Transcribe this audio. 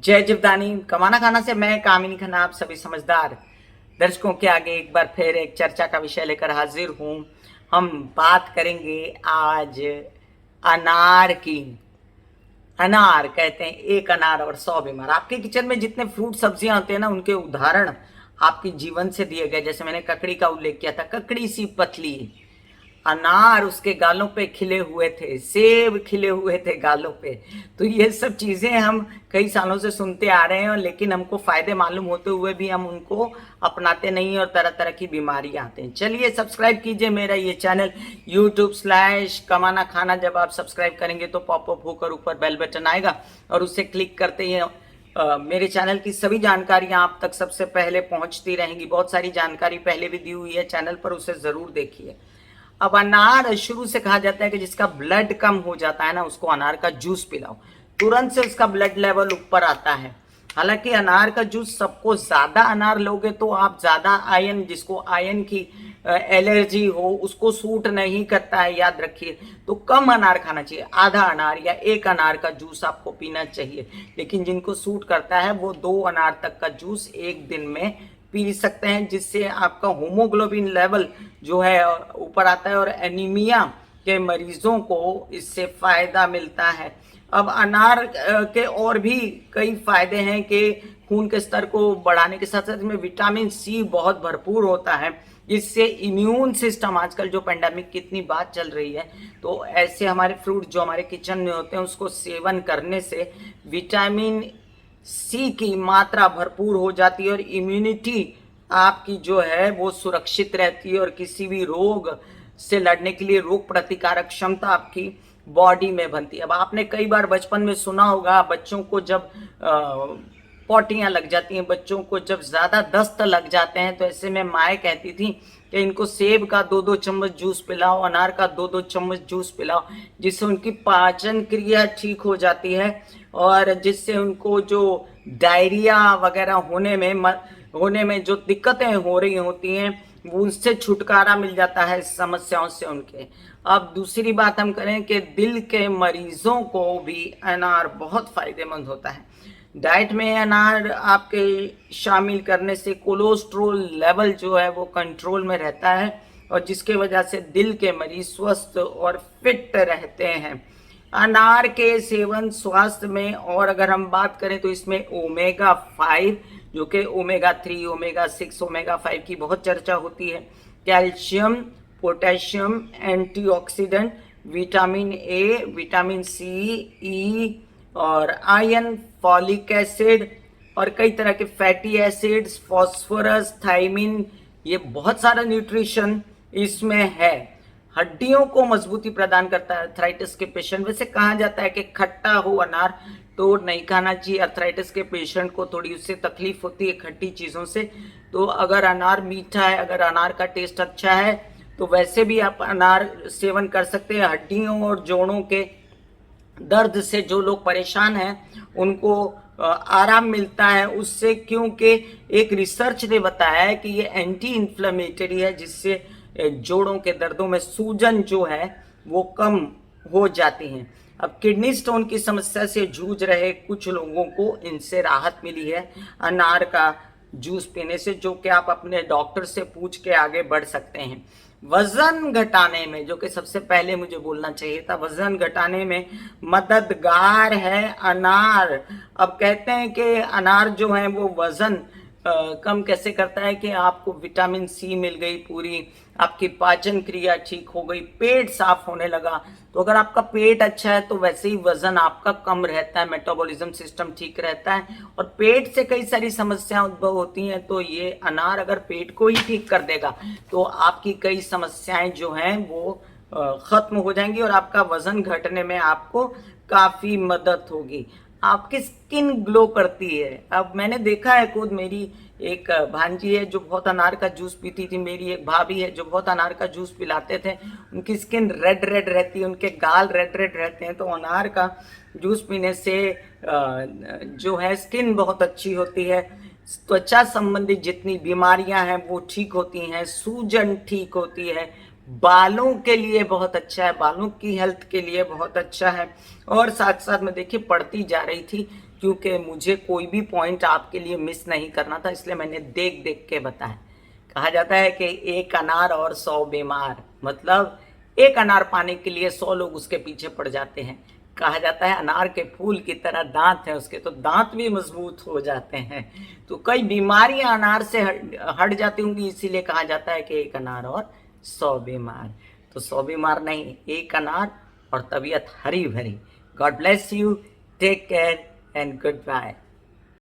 जय जीवदानी। कमाना खाना से मैं कामिनी खन्ना आप सभी समझदार दर्शकों के आगे एक बार फिर एक चर्चा का विषय लेकर हाजिर हूँ। हम बात करेंगे आज अनार की। अनार कहते हैं एक अनार और 100 बीमार। आपके किचन में जितने फ्रूट सब्जियां होते हैं ना, उनके उदाहरण आपके जीवन से दिए गए। जैसे मैंने ककड़ी का उल्लेख किया था, ककड़ी सी पतली, अनार उसके गालों पे खिले हुए थे, सेब खिले हुए थे गालों पे। तो ये सब चीजें हम कई सालों से सुनते आ रहे हैं, लेकिन हमको फायदे मालूम होते हुए भी हम उनको अपनाते नहीं और तरह तरह की बीमारियां आते हैं। चलिए सब्सक्राइब कीजिए मेरा ये चैनल YouTube/कमाना खाना। जब आप सब्सक्राइब करेंगे तो पॉपअप होकर ऊपर बेल बटन आएगा और उससे क्लिक करते ही मेरे चैनल की सभी जानकारियां आप तक सबसे पहले पहुंचती रहेंगी। बहुत सारी जानकारी पहले भी दी हुई है चैनल पर, उसे जरूर देखिए। अब अनार शुरू से कहा जाता है कि जिसका ब्लड कम हो जाता है ना, उसको अनार का जूस पिलाओ, तुरंत से उसका ब्लड लेवल ऊपर आता है। हालांकि अनार का जूस सबको, ज्यादा अनार लोगे तो आप ज्यादा आयन, जिसको आयन की एलर्जी हो उसको सूट नहीं करता है, याद रखिए। तो कम अनार खाना चाहिए, आधा अनार या एक अनार का जूस आपको पीना चाहिए। लेकिन जिनको सूट करता है वो 2 अनार तक का जूस एक दिन में पी सकते हैं, जिससे आपका होमोग्लोबिन लेवल जो है ऊपर आता है और एनीमिया के मरीजों को इससे फायदा मिलता है। अब अनार के और भी कई फायदे हैं कि खून के स्तर को बढ़ाने के साथ साथ में विटामिन सी बहुत भरपूर होता है, जिससे इम्यून सिस्टम, आजकल जो पेंडेमिक की इतनी बात चल रही है, तो ऐसे हमारे फ्रूट जो हमारे किचन में होते हैं उसको सेवन करने से विटामिन सी की मात्रा भरपूर हो जाती है और इम्यूनिटी आपकी जो है वो सुरक्षित रहती है और किसी भी रोग से लड़ने के लिए रोग प्रतिकारक क्षमता आपकी बॉडी में बनती है। अब आपने कई बार बचपन में सुना होगा, बच्चों को जब पॉटियां लग जाती हैं, बच्चों को जब ज्यादा दस्त लग जाते हैं, तो ऐसे में माएँ कहती थी कि इनको सेब का 2-2 चम्मच जूस पिलाओ, अनार का 2-2 चम्मच जूस पिलाओ, जिससे उनकी पाचन क्रिया ठीक हो जाती है और जिससे उनको जो डायरिया वगैरह होने में जो दिक्कतें हो रही होती हैं, उनसे छुटकारा मिल जाता है, समस्याओं से उनके। अब दूसरी बात हम करें कि दिल के मरीजों को भी अनार बहुत फायदेमंद होता है। डाइट में अनार आपके शामिल करने से कोलेस्ट्रॉल लेवल जो है वो कंट्रोल में रहता है और जिसके वजह से दिल के मरीज स्वस्थ और फिट रहते हैं। अनार के सेवन स्वास्थ्य में, और अगर हम बात करें तो इसमें ओमेगा 5, जो कि ओमेगा 3, ओमेगा 6, ओमेगा 5 की बहुत चर्चा होती है, calcium, potassium, antioxidant, vitamin A, vitamin C, E और आयरन, फॉलिक एसिड और कई तरह के फैटी एसिड्स, फास्फोरस, थायमिन, ये बहुत सारा न्यूट्रिशन इसमें है। हड्डियों को मजबूती प्रदान करता है। अर्थराइटिस के पेशेंट, वैसे कहा जाता है कि खट्टा हो अनार तो नहीं खाना चाहिए, अर्थराइटिस के पेशेंट को थोड़ी उससे तकलीफ होती है खट्टी चीज़ों से। तो अगर अनार मीठा है, अगर अनार का टेस्ट अच्छा है, तो वैसे भी आप अनार सेवन कर सकते हैं। हड्डियों और जोड़ों के दर्द से जो लोग परेशान हैं उनको आराम मिलता है उससे, क्योंकि एक रिसर्च ने बताया है कि ये एंटी इन्फ्लेमेटरी है, जिससे जोड़ों के दर्दों में सूजन जो है वो कम हो जाती हैं। अब किडनी स्टोन की समस्या से जूझ रहे कुछ लोगों को इनसे राहत मिली है अनार का जूस पीने से, जो कि आप अपने डॉक्टर से पूछ के आगे बढ़ सकते हैं। वजन घटाने में, जो कि सबसे पहले मुझे बोलना चाहिए था, वजन घटाने में मददगार है अनार। अब कहते हैं कि अनार जो है वो वजन कम कैसे करता है कि आपको विटामिन सी मिल गई पूरी, आपकी पाचन क्रिया ठीक हो गई, पेट साफ होने लगा। तो अगर आपका पेट अच्छा है तो वैसे ही वजन आपका कम रहता है, मेटाबॉलिज्म सिस्टम ठीक रहता है और पेट से कई सारी समस्याएं उद्भव होती हैं। तो ये अनार अगर पेट को ही ठीक कर देगा तो आपकी कई समस्याएं जो हैं वो खत्म हो जाएंगी और आपका वजन घटने में आपको काफी मदद होगी। आपकी स्किन ग्लो करती है। अब मैंने देखा है, खुद मेरी एक भांजी है जो बहुत अनार का जूस पीती थी, मेरी एक भाभी है जो बहुत अनार का जूस पिलाते थे, उनकी स्किन रेड रेड रहती है, उनके गाल रेड रेड रहते हैं। तो अनार का जूस पीने से जो है स्किन बहुत अच्छी होती है, त्वचा संबंधी जितनी बीमारियां हैं वो ठीक होती हैं, सूजन ठीक होती है, बालों के लिए बहुत अच्छा है, बालों की हेल्थ के लिए बहुत अच्छा है। और साथ साथ में देखिए पढ़ती जा रही थी, क्योंकि मुझे कोई भी पॉइंट आपके लिए मिस नहीं करना था, इसलिए मैंने देख देख के बताया। कहा जाता है कि एक अनार और 100 बीमार, मतलब एक अनार पाने के लिए 100 लोग उसके पीछे पड़ जाते हैं। कहा जाता है अनार के फूल की तरह दांत हैं उसके, तो दांत भी मजबूत हो जाते हैं। तो कई बीमारियां अनार से हट जाती होंगी, इसीलिए कहा जाता है कि एक अनार और 100 बीमार। तो 100 बीमार नहीं, एक अनार और तबीयत हरी भरी। God bless you, take care and good bye.